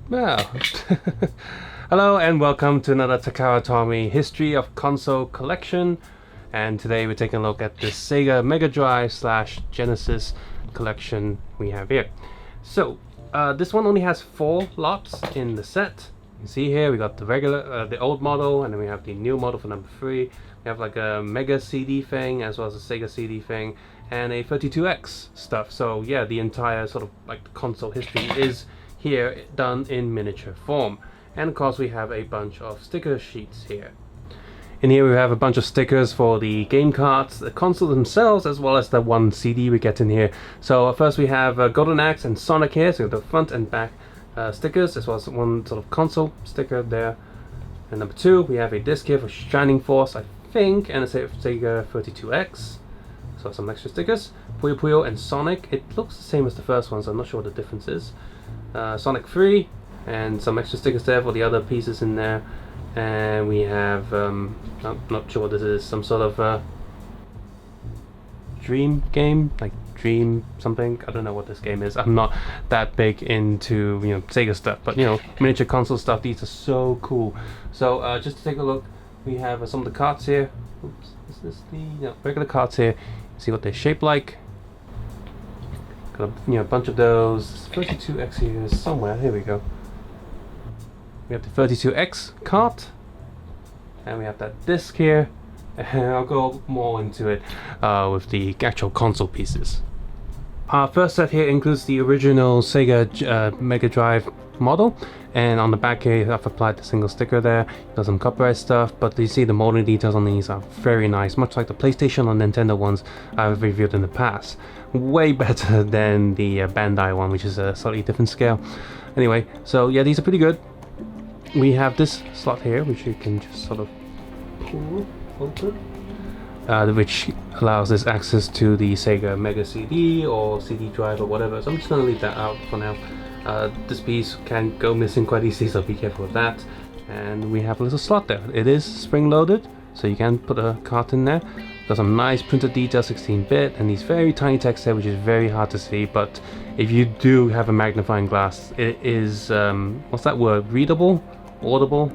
Well, hello and welcome to another Takara Tomy History of Console collection. And today we're taking a look at the Sega Mega Drive / Genesis collection we have here. So, this one only has 4 lots in the set. You can see here we got the regular, the old model, and then we have the new model for number 3. We have like a Mega CD thing, as well as a Sega CD thing, and a 32X stuff. So yeah, the entire sort of like the console history is here done in miniature form. And of course we have a bunch of sticker sheets here. In here we have a bunch of stickers for the game cards, the console themselves, as well as the one CD we get in here. So first we have Golden Axe and Sonic here, so the front and back stickers, as well as one sort of console sticker there. And number 2 we have a disc here for Shining Force, I think, and a Sega 32X. So some extra stickers. Puyo Puyo and Sonic. It looks the same as the first one, so I'm not sure what the difference is. Sonic 3, and some extra stickers there for the other pieces in there. And we have, I'm not sure what this is, some sort of dream game, like Dream something. I don't know what this game is. I'm not that big into, Sega stuff, but miniature console stuff, these are so cool. So just to take a look, we have some of the cards here. Oops, is this the regular cards here? See what they shape like. Got a bunch of those. 32X here somewhere. Here we go. We have the 32X card, and we have that disc here. And I'll go more into it with the actual console pieces. Our first set here includes the original Sega Mega Drive model, and on the back here I've applied the single sticker there. Got some copyright stuff, but you see the molding details on these are very nice, much like the PlayStation or Nintendo ones I've reviewed in the past. Way better than the Bandai one, which is a slightly different scale. Anyway, so yeah, these are pretty good. We have this slot here, which you can just sort of pull open, which allows this access to the Sega Mega CD or CD drive or whatever. So I'm just going to leave that out for now. This piece can go missing quite easily, so be careful with that. And we have a little slot there. It is spring-loaded, so you can put a card in there. Got some nice printed detail, 16-bit, and these very tiny text there, which is very hard to see. But if you do have a magnifying glass, it is what's that word? Readable, audible.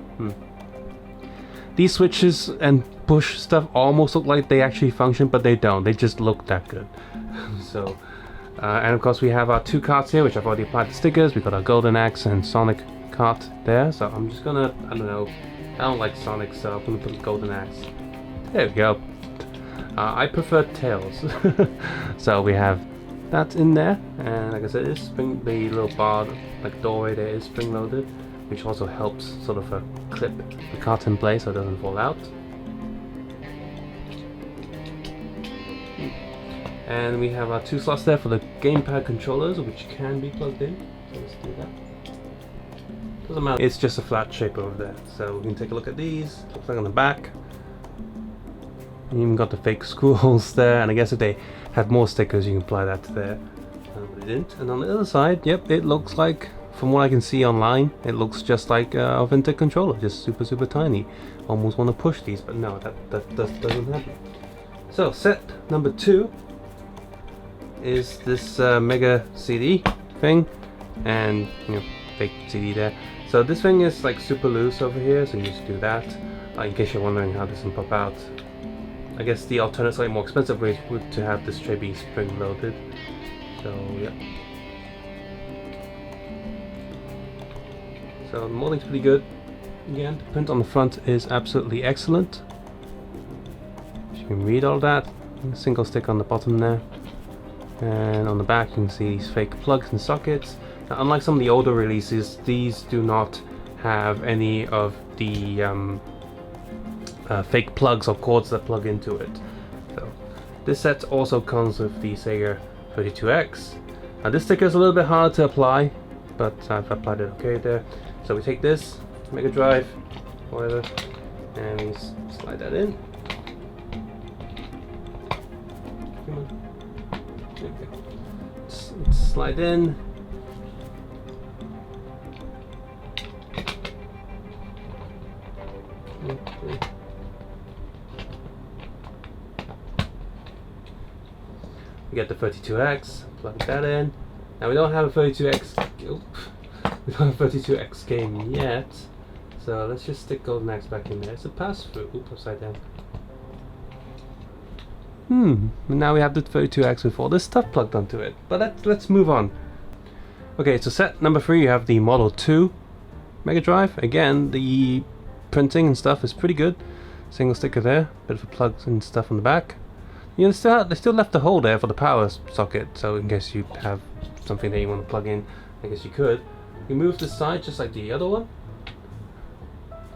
These switches and push stuff almost look like they actually function, but they don't. They just look that good. So. And of course we have our 2 cards here, which I've already applied the stickers. We've got our Golden Axe and Sonic card there, so I'm just gonna, I don't like Sonic, so I'm gonna put the Golden Axe. There we go. I prefer Tails. So we have that in there, and like I said, it's the little bar, like doorway there is spring loaded, which also helps sort of clip the card in place so it doesn't fall out. And we have our 2 slots there for the Gamepad Controllers, which can be plugged in. So let's do that. Doesn't matter, it's just a flat shape over there. So we can take a look at these. Looks like on the back. You even got the fake screw holes there, and I guess if they have more stickers you can apply that to there. But it didn't. And on the other side, yep, it looks like, from what I can see online, it looks just like a vintage controller, just super tiny. Almost want to push these, but no, that doesn't happen. So set number 2 is this Mega CD thing, and fake CD there. So this thing is like super loose over here, so you just do that. In case you're wondering how this can pop out, I guess the alternate, slightly more expensive way would to have this tray be spring loaded. So yeah. So the molding's pretty good. Again, the print on the front is absolutely excellent. You can read all that. Single stick on the bottom there. And on the back you can see these fake plugs and sockets. Now, unlike some of the older releases, these do not have any of the fake plugs or cords that plug into it. So this set also comes with the Sega 32X. Now this sticker is a little bit hard to apply, but I've applied it okay there. So we take this Mega Drive, whatever, and we slide that in. Come on. Slide in. Okay. We get the 32X, plug that in. Now we don't have a 32X. We don't have 32X game yet. So let's just stick Golden Axe back in there. It's a pass through. Oops, upside down. Now we have the 32X with all this stuff plugged onto it. But let's move on. Okay, so set number 3, you have the Model 2 Mega Drive. Again, the printing and stuff is pretty good. Single sticker there, bit of a plugs and stuff on the back. You know, they still left the hole there for the power socket, so in case you have something that you want to plug in, I guess you could. You move this side just like the other one.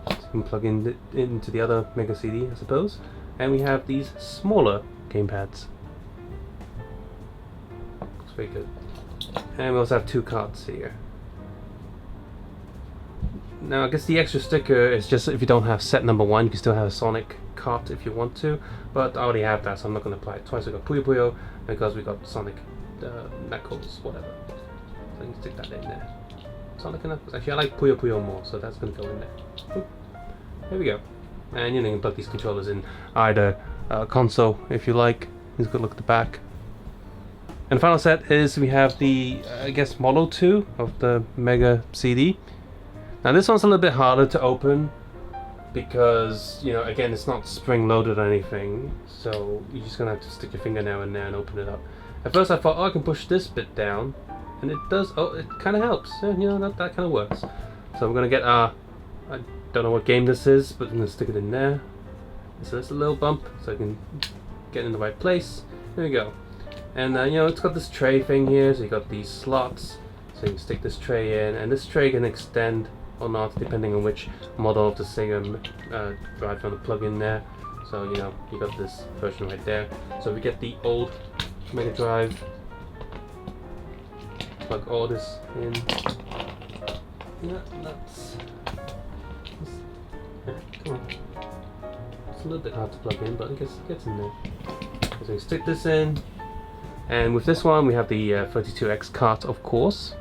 So you can plug into the other Mega CD, I suppose. And we have these smaller gamepads. Looks very good. And we also have 2 cards here. Now I guess the extra sticker is just if you don't have set number 1, you can still have a Sonic card if you want to, but I already have that, so I'm not going to apply it twice. We got Puyo Puyo because we got Sonic Knuckles, whatever. So you can stick that in there. Sonic and Knuckles. Actually, I like Puyo Puyo more, so that's going to go in there. Oop. There we go. And you know, you can plug these controllers in either console if you like. Here's a good look at the back. And the final set is we have the I guess Model 2 of the Mega CD. Now this one's a little bit harder to open because, you know, again, it's not spring loaded or anything, so you're just gonna have to stick your finger now and there and open it up. At first I thought, oh, I can push this bit down, and it does. Oh, it kind of helps. Yeah, you know, that kind of works. So I'm gonna get I don't know what game this is, but I'm gonna stick it in there. So there's a little bump, so I can get in the right place. There we go. And you know, it's got this tray thing here, so you got these slots, so you can stick this tray in, and this tray can extend or not depending on which model of the Sega drive you want to plug in there. So you know, you got this version right there. So we get the old Mega Drive, plug all this in. Yeah, that's come on. It's a little bit hard to plug in, but I guess it gets in there. So you stick this in, and with this one we have the 32X cart, of course.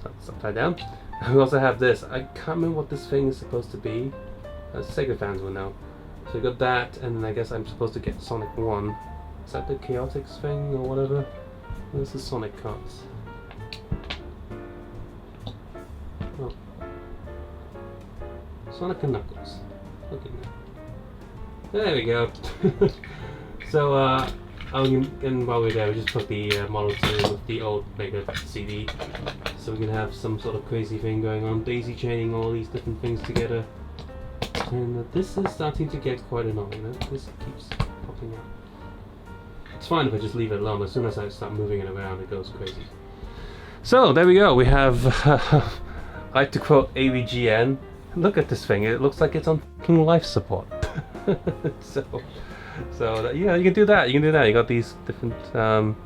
So that's upside down. We also have this. I can't remember what this thing is supposed to be. Sega fans will know. So we got that, and then I guess I'm supposed to get Sonic 1. Is that the Chaotix thing or whatever? This is Sonic cards. Oh. Sonic and Knuckles. Look at that. There we go. So, and while we're there, we just put the Model 2 with the old Mega CD. So we can have some sort of crazy thing going on, daisy chaining all these different things together. And this is starting to get quite annoying. This keeps popping out. It's fine if I just leave it alone, but as soon as I start moving it around, it goes crazy. So there we go. We have, I like to quote AVGN. Look at this thing. It looks like it's on fucking life support. So yeah, you can do that. You got these different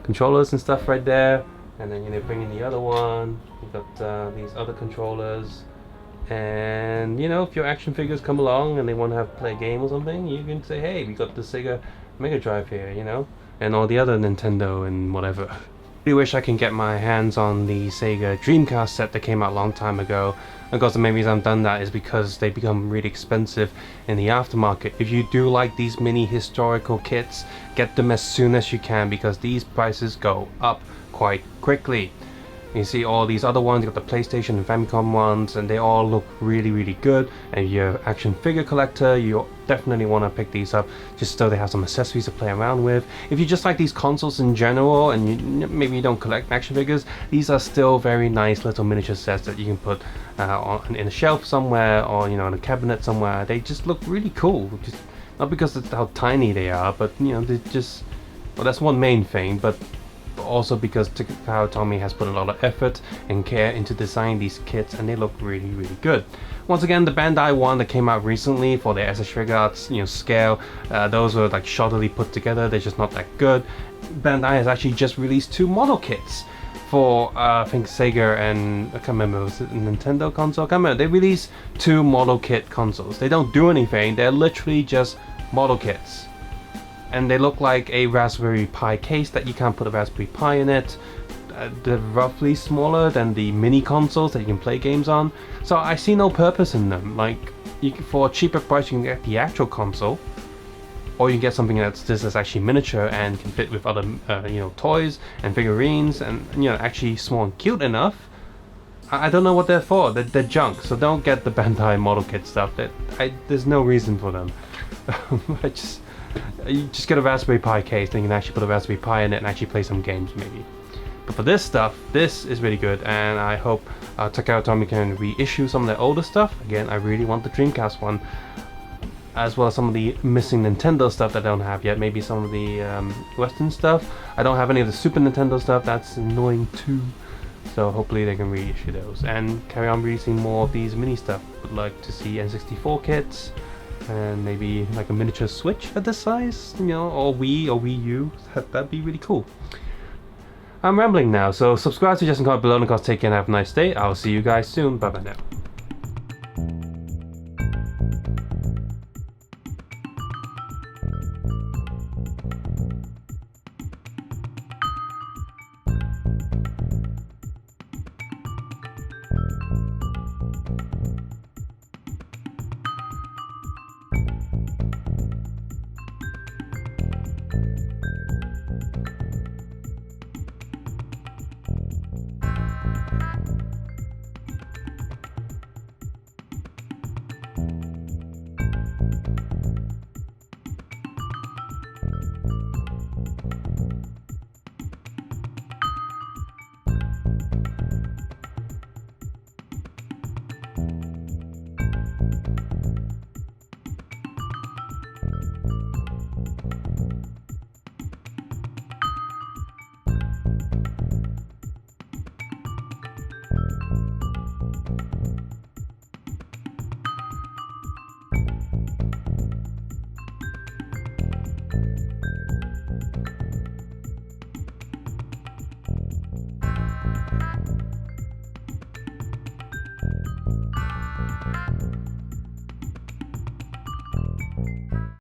controllers and stuff right there. And then, you know, bring in the other one. You've got these other controllers, and you know, if your action figures come along and they want to play a game or something, you can say, hey, we got the Sega Mega Drive here, you know, and all the other Nintendo and whatever. I really wish I can get my hands on the Sega Dreamcast set that came out a long time ago. Of course, the main reason I've done that is because they become really expensive in the aftermarket. If you do like these mini historical kits, get them as soon as you can, because these prices go up quite quickly. You see all these other ones, you got the PlayStation and Famicom ones, and they all look really, really good. And if you're an action figure collector, you definitely want to pick these up just so they have some accessories to play around with. If you just like these consoles in general and maybe you don't collect action figures, these are still very nice little miniature sets that you can put in a shelf somewhere, or you know, in a cabinet somewhere. They just look really cool, just not because of how tiny they are, but you know, they just, well, that's one main thing, but also because Takara Tomy has put a lot of effort and care into designing these kits, and they look really, really good. Once again, the Bandai one that came out recently for the SS Figuarts, you know, scale, those were like shoddily put together. They're just not that good. Bandai has actually just released 2 model kits for I think Sega and I can't remember, was it a Nintendo console? I can't remember. They released 2 model kit consoles. They don't do anything. They're literally just model kits. And they look like a Raspberry Pi case that you can't put a Raspberry Pi in it. They're roughly smaller than the mini consoles that you can play games on. So I see no purpose in them. Like, for a cheaper price you can get the actual console, or you can get something that's actually miniature and can fit with other you know, toys and figurines, and you know, actually small and cute enough. I don't know what they're for. They're junk, so don't get the Bandai model kit stuff. There's no reason for them. You just get a Raspberry Pi case, then you can actually put a Raspberry Pi in it and actually play some games maybe. But for this stuff, this is really good, and I hope Takara Tomy can reissue some of their older stuff. Again, I really want the Dreamcast one, as well as some of the missing Nintendo stuff that I don't have yet. Maybe some of the Western stuff. I don't have any of the Super Nintendo stuff. That's annoying too. So hopefully they can reissue those and carry on releasing more of these mini stuff. Would like to see N64 kits and maybe like a miniature Switch at this size, you know, or Wii or Wii U. That'd be really cool. I'm rambling now, so subscribe, suggest, and comment below, and of course take care and have a nice day. I'll see you guys soon. Bye bye now.